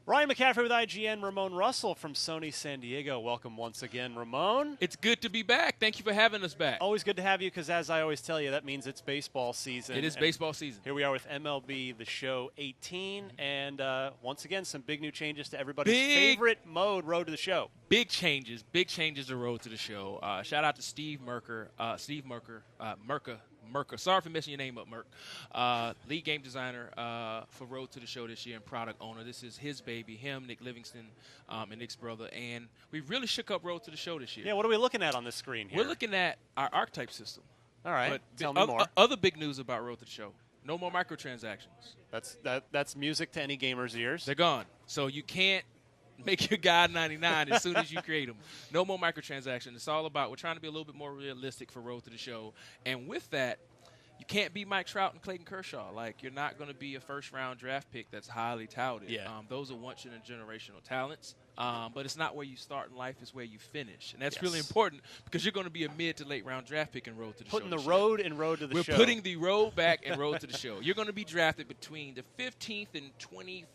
Ryan McCaffrey with IGN, Ramone Russell from Sony San Diego. Welcome once again, Ramone. It's good to be back. Thank you for having us back. Always good to have you because, as I always tell you, that means it's baseball season. It is baseball season. Here we are with MLB the Show 18. And once again, some big new changes to everybody's favorite mode, Road to the Show. Big changes to Road to the Show. Shout out to Steve Merker. Merker. Sorry for messing your name up, Merk. Lead game designer for Road to the Show this year and product owner. This is his baby, him, Nick Livingston, and Nick's brother. And we really shook up Road to the Show this year. Yeah, what are we looking at on this screen here? We're looking at our archetype system. All right, but tell me more. Other big news about Road to the Show. No more microtransactions. That's music to any gamer's ears. They're gone. So you can't make your guy 99 as soon as you create them. No more microtransactions. It's all about, we're trying to be a little bit more realistic for Road to the Show. And with that, you can't be Mike Trout and Clayton Kershaw. Like, you're not going to be a first-round draft pick that's highly touted. Yeah. Those are once-in-a-generational talents. But it's not where you start in life, it's where you finish. And that's really important because you're going to be a mid- to late-round draft pick in Road to the Show. Putting the road in Road to the Show. We're putting the road back in Road to the Show. You're going to be drafted between the 15th and 25th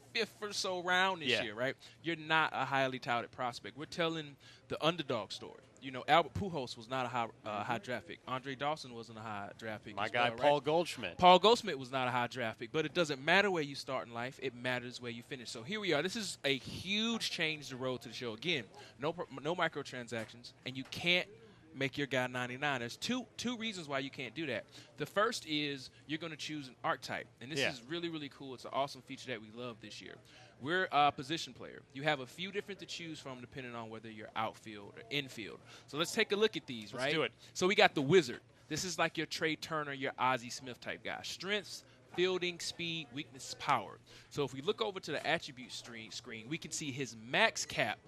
or so round this year, right? You're not a highly touted prospect. We're telling the underdog story. You know, Albert Pujols was not a high draft pick. Andre Dawson wasn't a high draft pick. My guy, Paul Goldschmidt. Paul Goldschmidt was not a high draft pick. But it doesn't matter where you start in life. It matters where you finish. So here we are. This is a huge change to Road to the Show. Again, no microtransactions, and you can't make your guy 99. There's two reasons why you can't do that. The first is you're going to choose an archetype. And this is really, really cool. It's an awesome feature that we love this year. We're a position player. You have a few different to choose from depending on whether you're outfield or infield. So let's take a look at these, right? Let's do it. So we got the Wizard. This is like your Trey Turner, your Ozzie Smith type guy. Strengths, fielding, speed, weakness, power. So if we look over to the attribute screen, we can see his max cap.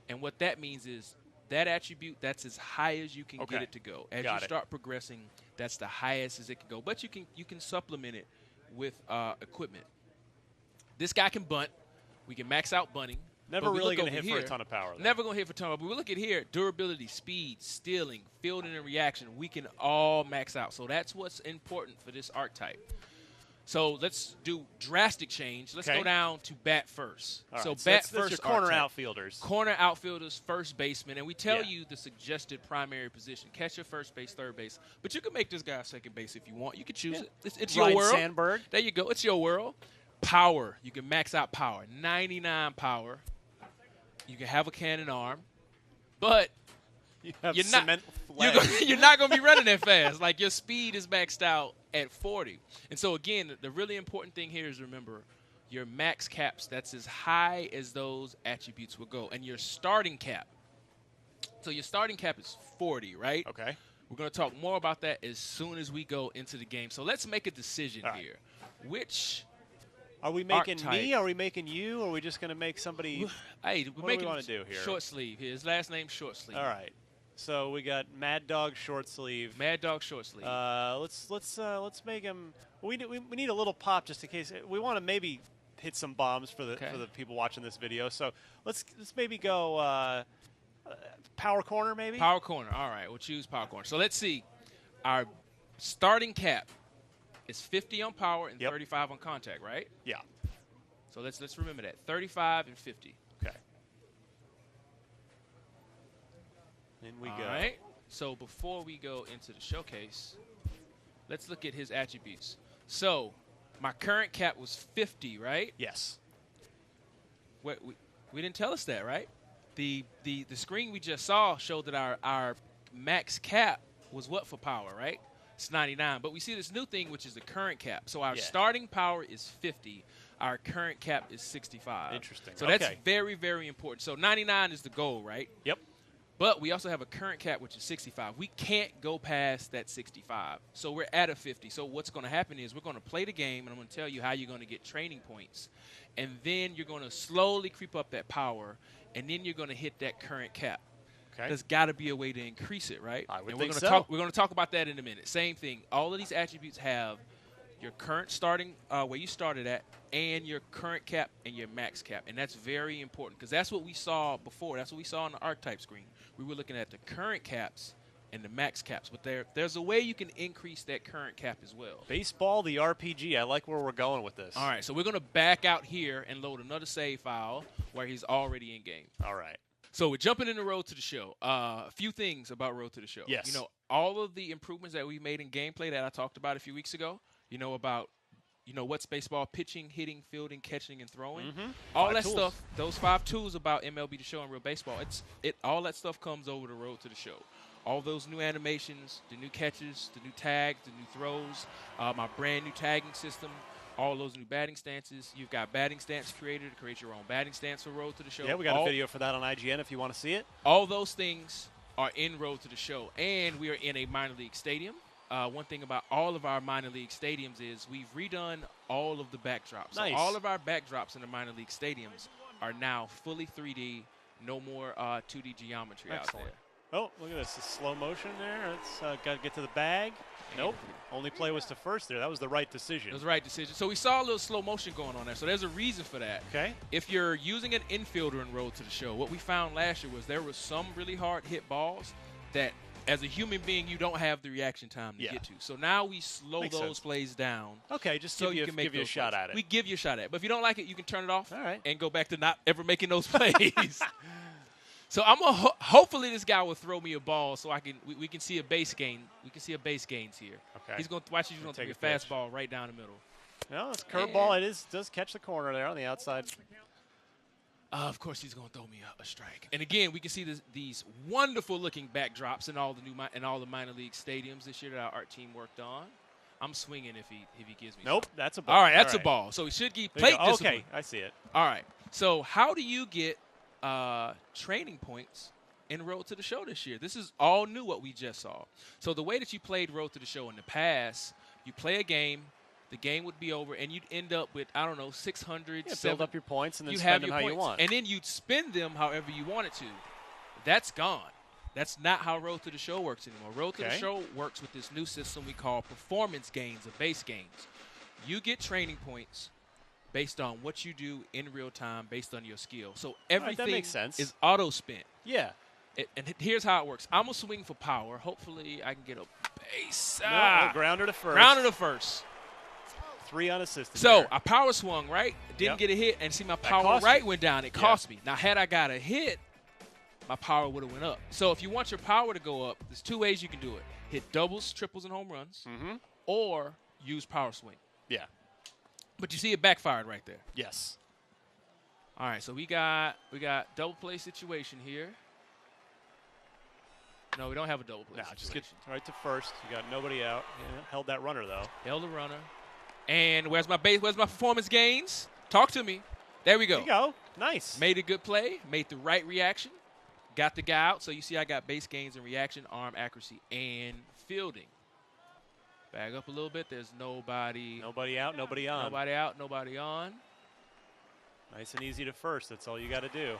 And what that means is that attribute, that's as high as you can get it to go. As you start progressing, that's the highest as it can go. But you can supplement it with equipment. This guy can bunt. We can max out bunting. Never really going to hit for a ton of power, though. Never going to hit for a ton of power. But we look at here, durability, speed, stealing, fielding, and reaction. We can all max out. So that's what's important for this archetype. So let's do drastic change. Let's go down to bat first. Right. So bat first. That's your corner outfielders. Corner outfielders, first baseman. And we tell you the suggested primary position. Catcher, first base, third base. But you can make this guy second base if you want. You can choose it. It's your world. Sandberg. There you go. It's your world. Power. You can max out power. 99 power. You can have a cannon arm. But you're not going to be running that fast. Like, your speed is maxed out at 40. And so, again, the really important thing here is remember your max caps. That's as high as those attributes will go. And your starting cap. So your starting cap is 40, right? Okay. We're going to talk more about that as soon as we go into the game. So let's make a decision here. Which are we making archetype? me? Are we making you? Or are we just going to make somebody? Hey, what do we want to do here? Short sleeve. His last name's Short Sleeve. All right. So we got Mad Dog Short Sleeve. Mad Dog Short Sleeve. Let's make him. We need a little pop just in case. We want to maybe hit some bombs for the people watching this video. So let's maybe go power corner maybe. Power corner. All right, we'll choose power corner. So let's see. Our starting cap is 50 on power and 35 on contact, right? Yeah. So let's remember that. 35 and 50. Okay. In we go. All right. So before we go into the showcase, let's look at his attributes. So my current cap was 50, right? Yes. We didn't tell us that, right? The screen we just saw showed that our max cap was what for power, right? It's 99. But we see this new thing, which is the current cap. So our starting power is 50. Our current cap is 65. Interesting. So that's very, very important. So 99 is the goal, right? Yep. But we also have a current cap, which is 65. We can't go past that 65. So we're at a 50. So what's going to happen is we're going to play the game, and I'm going to tell you how you're going to get training points. And then you're going to slowly creep up that power, and then you're going to hit that current cap. Okay. There's got to be a way to increase it, right? I would and think so. We're going to talk about that in a minute. Same thing. All of these attributes have your current starting, where you started at, and your current cap and your max cap. And that's very important because that's what we saw before. That's what we saw on the archetype screen. We were looking at the current caps and the max caps. But there's a way you can increase that current cap as well. Baseball, the RPG. I like where we're going with this. All right, so we're going to back out here and load another save file where he's already in game. All right. So we're jumping in the Road to the Show. A few things about Road to the Show. Yes. All of the improvements that we made in gameplay that I talked about a few weeks ago, about what's baseball, pitching, hitting, fielding, catching, and throwing. Mm-hmm. All that stuff, those 5 tools about MLB the Show and real baseball, all that stuff comes over the Road to the Show. All those new animations, the new catches, the new tags, the new throws, my brand new tagging system, all those new batting stances. You've got batting stance creator to create your own batting stance for Road to the Show. Yeah, we got a video for that on IGN if you want to see it. All those things are in Road to the Show, and we are in a minor league stadium. One thing about all of our minor league stadiums is we've redone all of the backdrops. Nice. So all of our backdrops in the minor league stadiums are now fully 3D, no more 2D geometry out there. Oh, look at this. It's slow motion there. It's got to get to the bag. Nope. Only play was to first there. That was the right decision. It was the right decision. So we saw a little slow motion going on there. So there's a reason for that. Okay. If you're using an infielder in Road to the Show, what we found last year was there were some really hard hit balls that, as a human being, you don't have the reaction time to get to. So now we slow those plays down. Okay, just so give you a shot plays. at it. We give you a shot at it. But if you don't like it, you can turn it off and go back to not ever making those plays. So I'm gonna hopefully this guy will throw me a ball so we can see a base gain. We can see a base gains here. Okay. He's gonna watch. He's gonna take a fastball right down the middle. No, it's curveball. It does catch the corner there on the outside. Of course, he's gonna throw me a strike. And again, we can see these wonderful looking backdrops in all the minor league stadiums this year that our art team worked on. I'm swinging if he gives me. Nope, that's a ball. All right, that's a ball. So he should get plate discipline. Okay, I see it. All right. So how do you get training points in Road to the Show this year? This is all new what we just saw. So the way that you played Road to the Show in the past, you play a game, the game would be over, and you'd end up with, 600. Build up your points and then spend them how you want. And then you'd spend them however you wanted to. That's gone. That's not how Road to the Show works anymore. Road to the Show works with this new system we call performance gains or base gains. You get training points based on what you do in real time, based on your skill. So everything is auto-spent. Yeah. And here's how it works. I'm going to swing for power. Hopefully I can get a base. No, grounder to first. Grounder to first. 3 unassisted. So I power swung, right? Didn't get a hit, and see my power right went down. It cost me. Now, had I got a hit, my power would have went up. So if you want your power to go up, there's 2 ways you can do it. Hit doubles, triples, and home runs, or use power swing. Yeah. But you see it backfired right there. Yes. All right, so we got double play situation here. No, we don't have a double play situation. Just get right to first. You got nobody out. Yeah, held that runner, though. Held the runner. And where's my base? Where's my performance gains? Talk to me. There we go. There you go. Nice. Made a good play. Made the right reaction. Got the guy out. So you see I got base gains and reaction, arm accuracy, and fielding. Bag up a little bit. There's nobody. Nobody out, nobody on. Nobody out, nobody on. Nice and easy to first. That's all you got to do.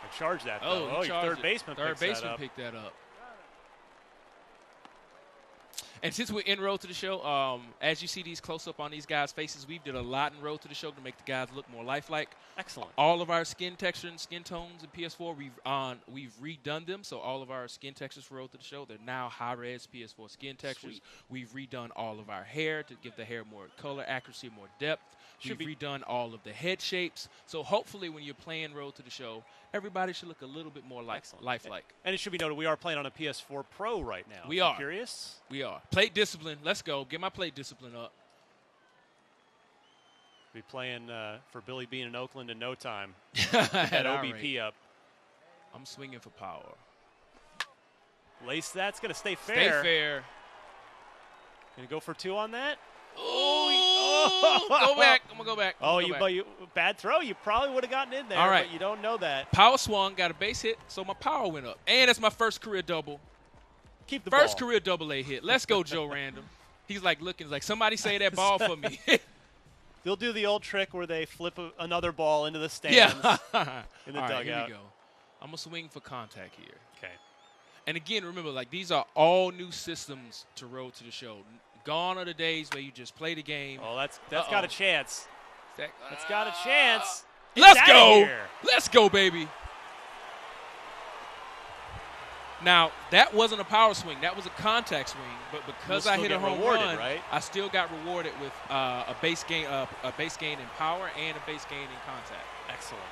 And charge that, though. Oh, your third baseman picked that up. And since we're in Road to the Show, as you see these close-up on these guys' faces, we've did a lot in Road to the Show to make the guys look more lifelike. Excellent. All of our skin texture and skin tones in PS4, we've redone them. So all of our skin textures for Road to the Show, they're now high-res PS4 skin textures. Sweet. We've redone all of our hair to give the hair more color, accuracy, more depth. We've redone all of the head shapes. So hopefully when you're playing Road to the Show, everybody should look a little bit more lifelike. And it should be noted, we are playing on a PS4 Pro right now. We are. Curious? We are. Plate discipline. Let's go. Get my plate discipline up. Be playing for Billy Bean in Oakland in no time. That OBP up. I'm swinging for power. Lace that's going to stay fair. Stay fair. Going to go for 2 on that? Go back. I'm going to go back. But bad throw. You probably would have gotten in there, all right. But you don't know that. Power swung, got a base hit, so my power went up. And that's my first career double. Keep the first ball. Career double-A hit. Let's go, Joe Random. He's like looking like, somebody say that ball for me. They'll do the old trick where they flip another ball into the stands in the dugout. Right, here we go. I'm going to swing for contact here. Okay. And again, remember, like these are all new systems to Road to the Show. Gone are the days where you just play the game. Oh, that's got a chance. That's got a chance. Let's go. Let's go, baby. Now, that wasn't a power swing. That was a contact swing. But because I hit a home run, right? I still got rewarded with a base gain in power and a base gain in contact. Excellent.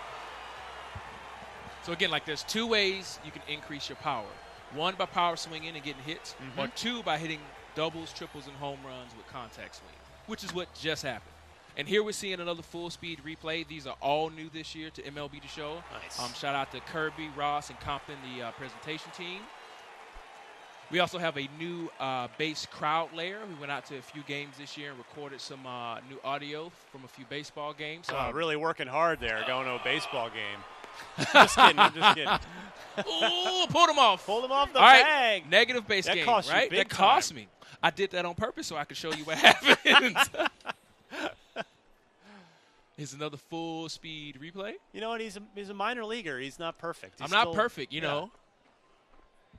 So, again, like there's two ways you can increase your power. One, by power swinging and getting hits, or two, by hitting doubles, triples, and home runs with contact swing, which is what just happened. And here we're seeing another full-speed replay. These are all new this year to MLB the Show. Nice. Shout out to Kirby, Ross, and Compton, the presentation team. We also have a new bass crowd layer. We went out to a few games this year and recorded some new audio from a few baseball games. Really working hard there, going to a baseball game. Just kidding. I'm just kidding. Ooh, pulled him off. Pulled him off the bag. Right, negative base game, cost right? You big that cost me. I did that on purpose so I could show you what happened. Here's another full-speed replay. You know what? He's a minor leaguer. He's not perfect. I'm not perfect, you know.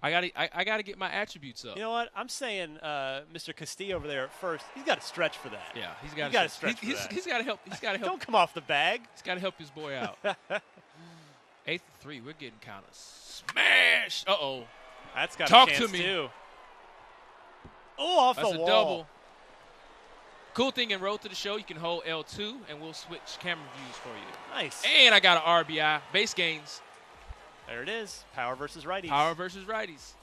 I gotta get my attributes up. You know what? I'm saying Mr. Castillo over there at first, he's got to stretch for that. Yeah, he's got to stretch for that. He's got to help. Don't come off the bag. He's got to help his boy out. 8th 3. We're getting kind of smashed. Uh-oh. That's got Talk a chance to me. too. Oh, off That's the a wall. Double. Cool thing in Road to the Show, you can hold L2, and we'll switch camera views for you. Nice. And I got an RBI. Base gains. There it is. Power versus righties. Power versus righties.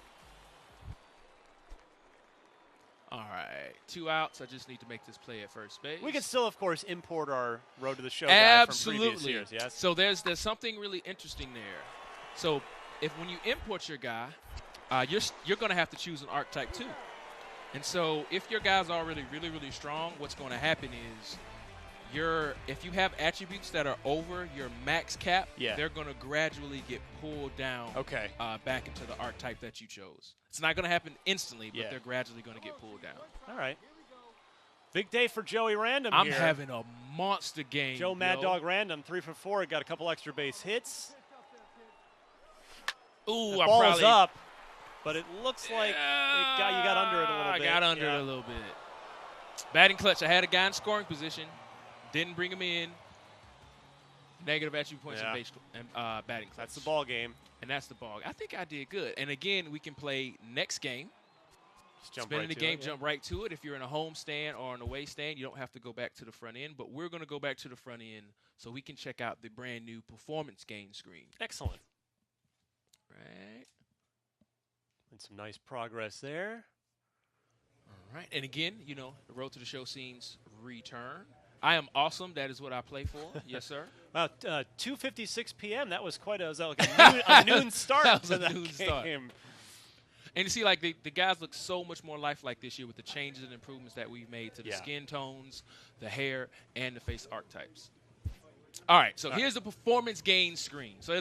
All right. 2 outs. I just need to make this play at first base. We can still, of course, import our Road to the Show Absolutely. guy from previous years. Yes. So there's something really interesting there. So when you import your guy, you're going to have to choose an archetype too. And so if your guy's already really, really strong, what's going to happen is if you have attributes that are over your max cap, they're going to gradually get pulled down back into the archetype that you chose. It's not going to happen instantly, but they're gradually going to get pulled down. All right. Big day for Joey Random I'm here. having a monster game, Joe Mad Dog Random, 3 for 4. Got a couple extra base hits. Ooh, the ball's up, but it looks like you got under it a little bit. I got under it a little bit. Batting clutch. I had a guy in scoring position. Didn't bring him in. Negative attribute points and batting clutch. That's the ball game. And that's the ball. I think I did good. And again, we can play next game. Spinning the game, jump right to it. If you're in a home stand or an away stand, you don't have to go back to the front end. But we're going to go back to the front end so we can check out the brand new performance gain screen. Excellent. Right. And some nice progress there. All right. And again, the Road to the Show scenes return. I am awesome. That is what I play for. Yes, sir. Wow, 2:56 p.m. That was quite a noon start. That was to a that noon game. Start. And you see, like, the guys look so much more lifelike this year with the changes and improvements that we've made to the skin tones, the hair, and the face archetypes. All right, so here's the performance gain screen. So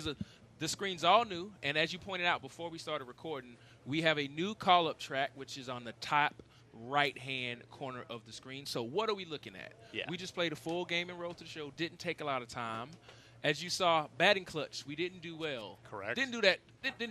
the screen's all new, and as you pointed out before we started recording, we have a new call-up track, which is on the top right-hand corner of the screen. So what are we looking at? Yeah. We just played a full game in Road to the Show. Didn't take a lot of time. As you saw, batting clutch, we didn't do well. Correct. Didn't do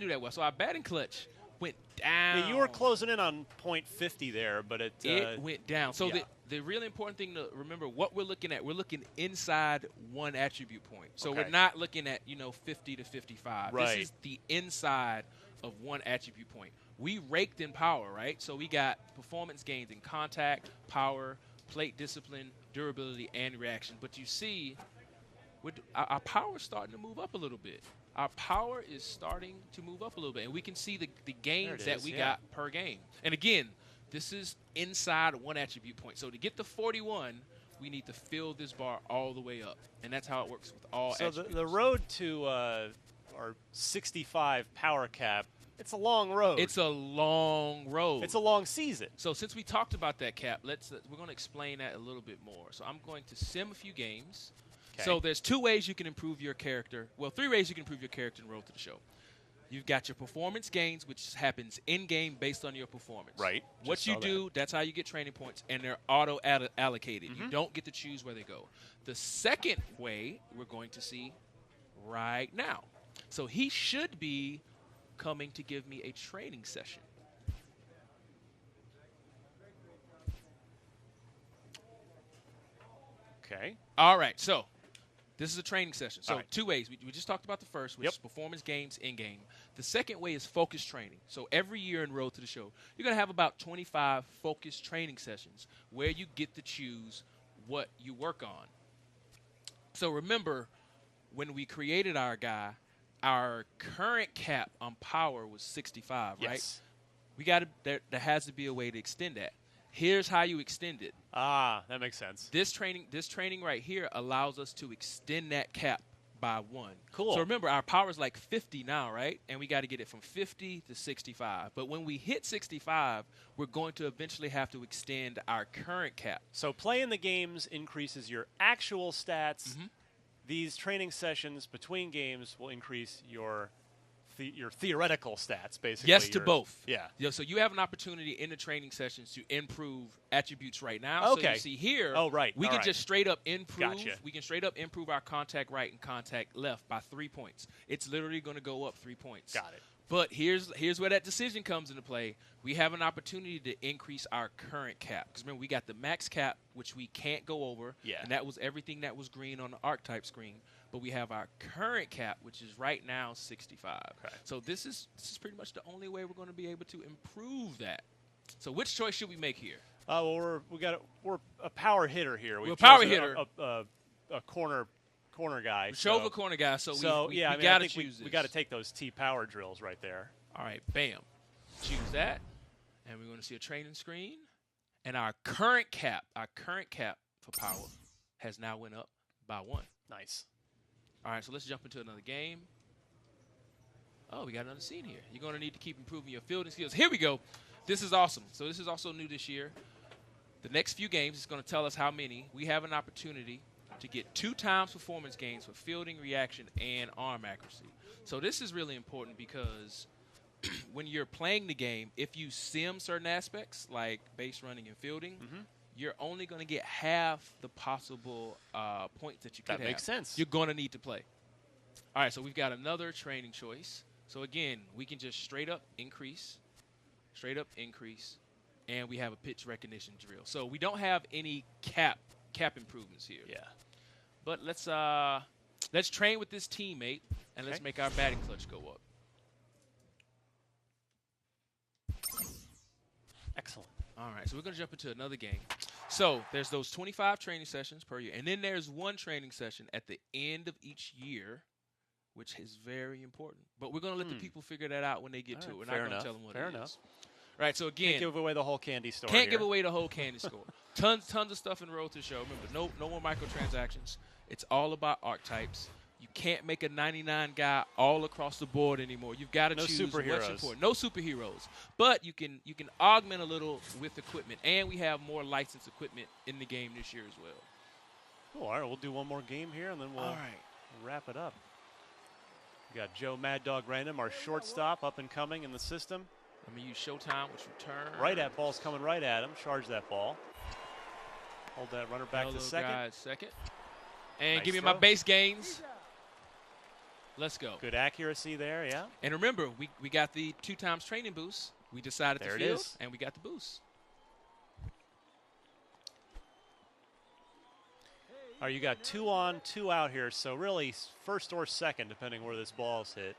that well. So our batting clutch went down. Yeah, you were closing in on .50 there, but it went down. So the really important thing to remember, what we're looking at, we're looking inside one attribute point. So we're not looking at 50 to 55. Right. This is the inside of one attribute point. We raked in power, right? So we got performance gains in contact, power, plate discipline, durability, and reaction. But you see, our power is starting to move up a little bit. Our power is starting to move up a little bit. And we can see the gains that we got per game. And again, this is inside one attribute point. So to get the 41, we need to fill this bar all the way up. And that's how it works with all attributes. So the road to our 65 power cap, it's a long road. It's a long road. It's a long season. So since we talked about that cap, we're going to explain that a little bit more. So I'm going to sim a few games. Okay. So there's 2 ways you can improve your character. Well, 3 ways you can improve your character in Road to the Show. You've got your performance gains, which happens in-game based on your performance. Right. What you do, that's how you get training points, and they're auto-allocated. You don't get to choose where they go. The second way we're going to see right now. So he should be coming to give me a training session. Okay. All right, so This is a training session. So two ways. We just talked about the first, which is performance games in-game. The second way is focus training. So every year in Road to the Show, you're going to have about 25 focus training sessions where you get to choose what you work on. So remember, when we created our guy, our current cap on power was 65, right? We got to. There has to be a way to extend that. Here's how you extend it. Ah, that makes sense. This training right here allows us to extend that cap by 1. Cool. So remember, our power is like 50 now, right? And we got to get it from 50 to 65. But when we hit 65, we're going to eventually have to extend our current cap. So playing the games increases your actual stats. These training sessions between games will increase your theoretical stats, basically. Yes to both. Yeah. So you have an opportunity in the training sessions to improve attributes right now. Okay. So you see here, we can just straight up improve. Gotcha. We can straight up improve our contact right and contact left by 3 points. It's literally going to go up 3 points. Got it. But here's where that decision comes into play. We have an opportunity to increase our current cap. Because remember, we got the max cap, which we can't go over. Yeah. And that was everything that was green on the archetype screen. But we have our current cap, which is right now 65. Okay. So this is pretty much the only way we're going to be able to improve that. So which choice should we make here? Well, we're a power hitter here. We're a power hitter. A corner guy. We chose a corner guy, so we I got to think choose this. We got to take those T power drills right there. All right, bam. Choose that, and we're going to see a training screen. And our current cap for power has now went up by 1. Nice. All right, so let's jump into another game. Oh, we got another scene here. You're going to need to keep improving your fielding skills. Here we go. This is awesome. So this is also new this year. The next few games is going to tell us how many. We have an opportunity to get 2 times performance gains for fielding, reaction, and arm accuracy. So this is really important because when you're playing the game, if you sim certain aspects like base running and fielding, you're only going to get half the possible points that you could have. That makes sense. You're going to need to play. All right, so we've got another training choice. So again, we can just straight up increase, and we have a pitch recognition drill. So we don't have any cap improvements here. Yeah. But let's train with this teammate, and let's make our batting clutch go up. Excellent. All right, so we're going to jump into another game. So there's those 25 training sessions per year, and then there's one training session at the end of each year, which is very important. But we're going to let the people figure that out when they get to it. We're not going to tell them what it is. Right, so again, can't give away the whole candy store. Can't give away the whole candy store. Tons of stuff in the Road to the Show. Remember, no more microtransactions. It's all about archetypes. You can't make a 99 guy all across the board anymore. You've got to choose what's important. No superheroes, but you can augment a little with equipment, and we have more licensed equipment in the game this year as well. Cool. All right, we'll do one more game here, and then we'll wrap it up. We got Joe Mad Dog Random, our shortstop, up and coming in the system. Let me use Showtime, which return. Right at ball's coming right at him. Charge that ball. Hold that runner back to second. And nice give me throw. My base gains. Let's go. Good accuracy there, yeah. And remember, we got the 2 times training boost. We decided to field, and we got the boost. All right, you got 2 on, 2 out here, so really first or second, depending where this ball's hit.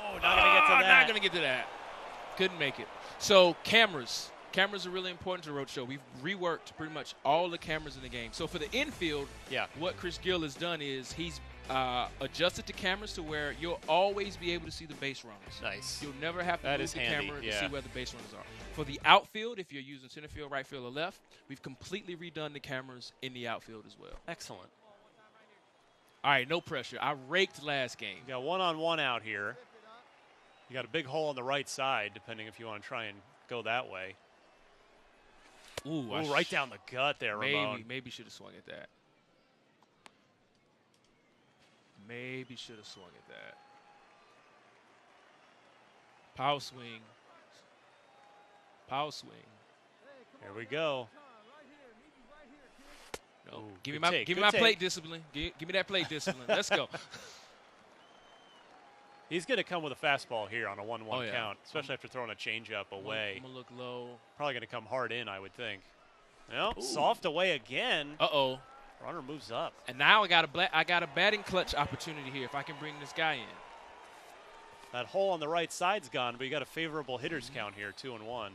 Oh, not going to get to that. Not going to get to that. Couldn't make it. So cameras. Cameras are really important to the Road Show. We've reworked pretty much all the cameras in the game. So for the infield, what Chris Gill has done is he's adjusted the cameras to where you'll always be able to see the base runners. Nice. You'll never have to move the camera to see where the base runners are. For the outfield, if you're using center field, right field, or left, we've completely redone the cameras in the outfield as well. Excellent. All right, no pressure. I raked last game. You got 1-on-1 out here. You got a big hole on the right side, depending if you want to try and go that way. Ooh, right down the gut there, Ramone. Maybe should have swung at that. Maybe should have swung at that. Power swing. Power swing. Here we go. No. Give me my plate discipline. Give me that plate discipline. Let's go. He's going to come with a fastball here on a 1-1 count, especially after throwing a changeup away. I'm going to look low. Probably going to come hard in, I would think. Well, soft away again. Uh-oh. Runner moves up. And now I got a batting clutch opportunity here if I can bring this guy in. That hole on the right side's gone, but you got a favorable hitters count here, 2-1.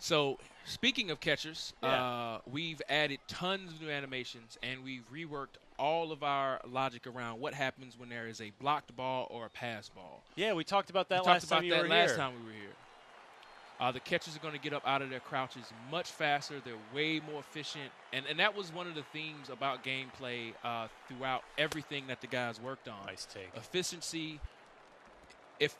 So, speaking of catchers, we've added tons of new animations, and we've reworked all of our logic around what happens when there is a blocked ball or a pass ball. Yeah, we talked about that last time we were here. The catchers are going to get up out of their crouches much faster. They're way more efficient. And that was one of the themes about gameplay throughout everything that the guys worked on. Nice take. Efficiency. If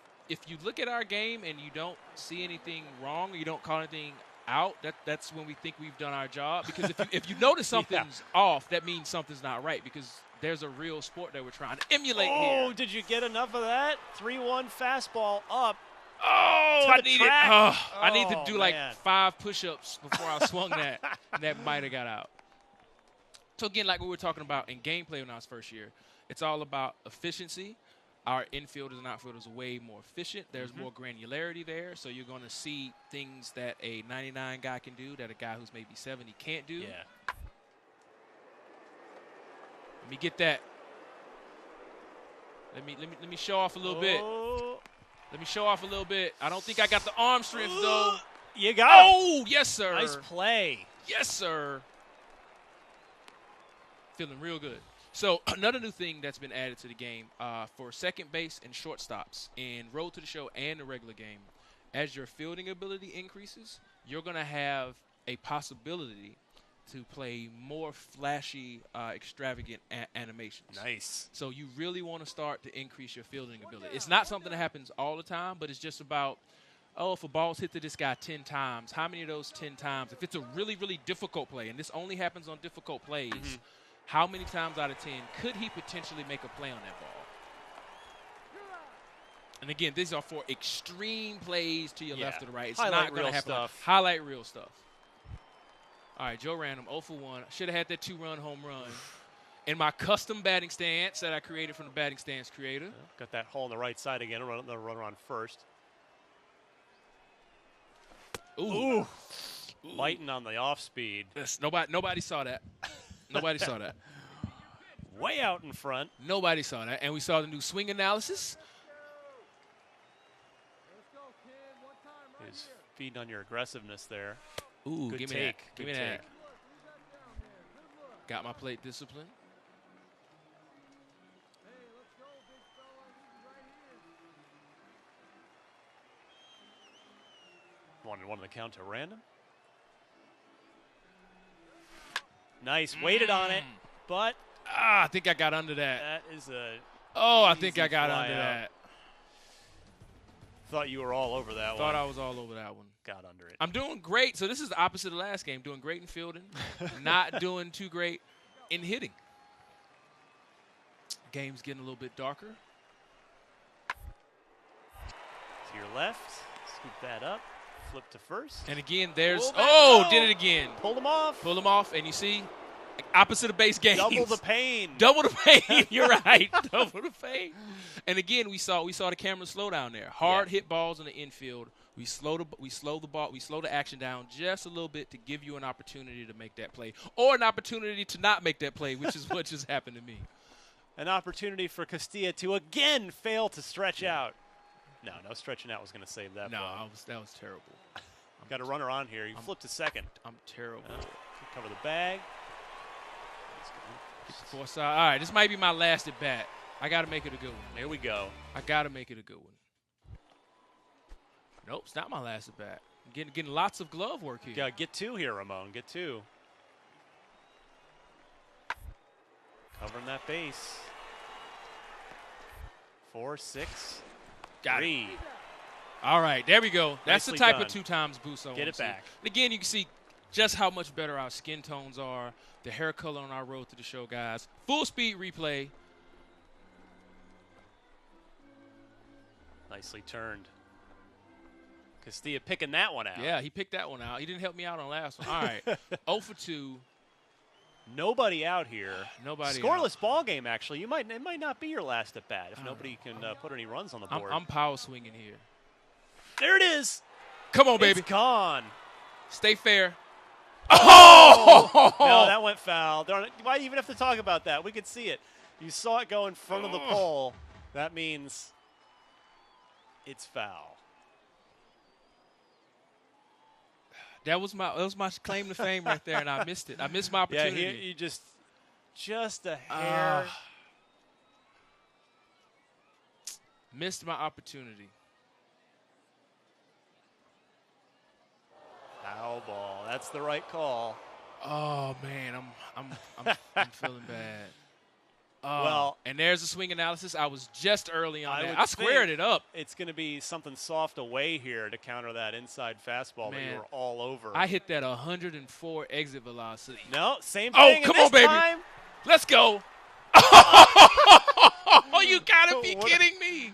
you look at our game and you don't see anything wrong or you don't call anything out, that's when we think we've done our job. Because if you notice something's off, that means something's not right, because there's a real sport that we're trying to emulate here. Oh, did you get enough of that? 3-1 fastball up. Oh, I need to do like 5 push-ups before I swung that, and that might have got out. So, again, like we were talking about in gameplay when I was first year, it's all about efficiency. Our infielders and outfielders are way more efficient. There's more granularity there, so you're going to see things that a 99 guy can do that a guy who's maybe 70 can't do. Yeah. Let me get that. Let me show off a little bit. Let me show off a little bit. I don't think I got the arm strength, though. You got it. Oh, yes, sir. Nice play. Yes, sir. Feeling real good. So another new thing that's been added to the game for second base and shortstops in Road to the Show and the regular game, as your fielding ability increases, you're going to have a possibility to play more flashy, extravagant animations. Nice. So you really want to start to increase your fielding ability. It's not something that happens all the time, but it's just about, if a ball's hit to this guy 10 times, how many of those 10 times, if it's a really, really difficult play, and this only happens on difficult plays, how many times out of 10 could he potentially make a play on that ball? And again, these are for extreme plays to your left or the right. It's not going to happen. Highlight real stuff. All right, Joe Random, 0 for 1. Should have had that 2-run home run. In my custom batting stance that I created from the batting stance creator. Got that hole on the right side again. The runner on first. Ooh. Biting on the off speed. Nobody saw that. Nobody saw that. Way out in front. Nobody saw that. And we saw the new swing analysis. He's feeding on your aggressiveness there. Ooh, good give me take. that. Give me that. Got my plate discipline. Wanted the count to random. Nice. Waited on it, but I think I got under that. That is a I think I got under that. Thought you were all over that one. Thought I was all over that one. Got under it. I'm doing great. So this is the opposite of the last game. Doing great in fielding, not doing too great in hitting. Game's getting a little bit darker. To your left. Scoop that up. Flip to first. And again, there's did it again. Pulled him off. Pulled him off, and you see, opposite of base games. Double the pain. Double the pain. You're right. Double the pain. And again, we saw the camera slow down there. Hard hit balls in the infield. We slow the action down just a little bit to give you an opportunity to make that play, or an opportunity to not make that play, which is what just happened to me. An opportunity for Castilla to again fail to stretch out. No stretching out was going to save that. No, that was terrible. Got a runner on here. You flipped to second. I'm terrible. Cover the bag. All right, this might be my last at bat. I got to make it a good one. There we go. I got to make it a good one. Nope, it's not my last at bat. I'm getting lots of glove work here. Yeah, get 2 here, Ramone. Get 2. Covering that base. 4, 6. Got 3. it. All right, there we go. That's Nicely the type done. of 2 times boost I want to see. Get it back. And again, you can see just how much better our skin tones are, the hair color on our Road to the Show guys. Full speed replay. Nicely turned. Castilla picking that one out. Yeah, he picked that one out. He didn't help me out on the last one. All right, 0 for 2. Nobody out here. Nobody. Scoreless ball game, actually. It might not be your last at bat if nobody can put any runs on the board. I'm power swinging here. There it is. Come on, baby. It's gone. Stay fair. Oh! No, that went foul. Why do you even have to talk about that? We could see it. You saw it go in front of the pole. That means it's foul. That was my claim to fame right there, and I missed it. I missed my opportunity. Yeah, you just a hair. Missed my opportunity. Foul ball. That's the right call. Oh man, I'm feeling bad. Well, and there's the swing analysis. I was just early on that. would I squared it up. It's going to be something soft away here to counter that inside fastball that you were all over. I hit that 104 exit velocity. No, same thing. Oh, come on, baby. Time, let's go. Oh, you gotta be kidding me.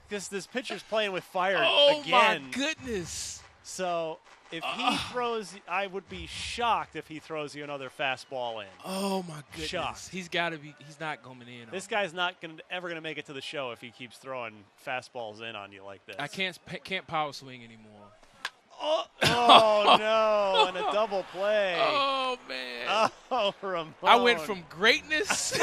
Because this pitcher's playing with fire again. Oh, my goodness. So if he throws, I would be shocked if he throws you another fastball in. Oh, my goodness. Shocked. He's got to be. He's not coming in. This guy's not ever going to make it to the show if he keeps throwing fastballs in on you like this. I can't power swing anymore. Oh no, and a double play. Oh, man. Oh, Ramone. I went from greatness.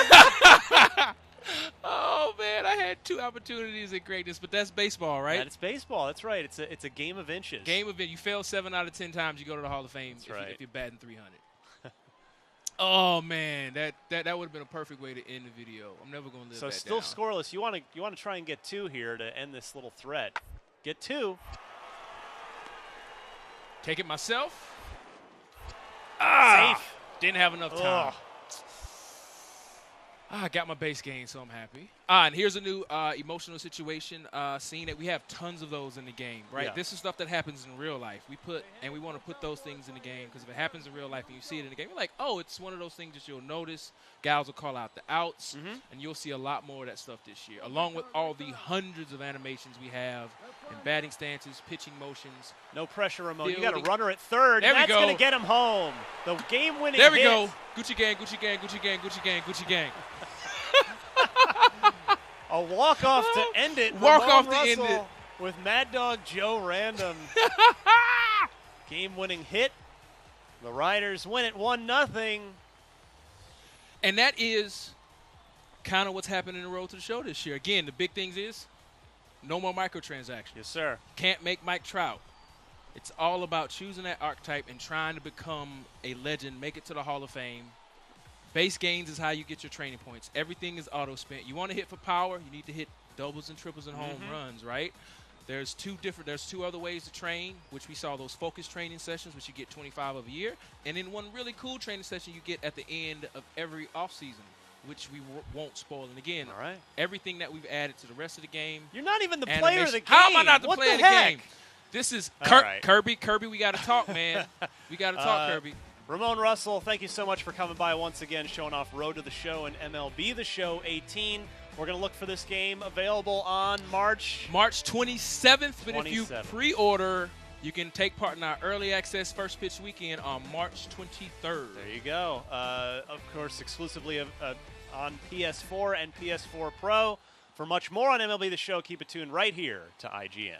Oh, man, I had 2 opportunities at greatness, but that's baseball, right? It's baseball. That's right. It's a game of inches. You fail 7 out of 10 times, you go to the Hall of Fame if you're batting 300. Oh, man, that would have been a perfect way to end the video. I'm never going to live that down. So still scoreless. You want to try and get 2 here to end this little threat. Get 2. Take it myself. Safe. Didn't have enough time. I got my base gain, so I'm happy. And here's a new emotional situation scene that we have tons of those in the game, right? Yeah. This is stuff that happens in real life. We want to put those things in the game because if it happens in real life and you see it in the game, you're like, oh, it's one of those things that you'll notice. Guys will call out the outs, and you'll see a lot more of that stuff this year, along with all the hundreds of animations we have in batting stances, pitching motions. No pressure, Ramone. You got a runner at third. There we go. That's going to get him home. The game-winning There we hit. go. Gucci gang, Gucci gang, Gucci gang, Gucci gang, Gucci gang. A walk-off to end it. Walk-off Ramone to end Russell it. With Mad Dog Joe Random. Game-winning hit. The Riders win it 1-0. And that is kind of what's happening in the road to the show this year. Again, the big things is no more microtransactions. Yes, sir. Can't make Mike Trout. It's all about choosing that archetype and trying to become a legend, make it to the Hall of Fame. Base gains is how you get your training points. Everything is auto-spent. You want to hit for power, you need to hit doubles and triples and home runs, right? There's 2 other ways to train, which we saw those focus training sessions, which you get 25 of a year. And then one really cool training session you get at the end of every offseason, which we won't spoil. And again, everything that we've added to the rest of the game. You're not even the player of the game. How am I not the player of the heck? game? This is Right. Kirby, we got to talk, man. We got to talk, Kirby. Ramone Russell, thank you so much for coming by once again, showing off Road to the Show and MLB the Show 18. We're going to look for this game available on March 27th. But if you pre-order, you can take part in our early access first pitch weekend on March 23rd. There you go. Of course, exclusively on PS4 and PS4 Pro. For much more on MLB the Show, keep it tuned right here to IGN.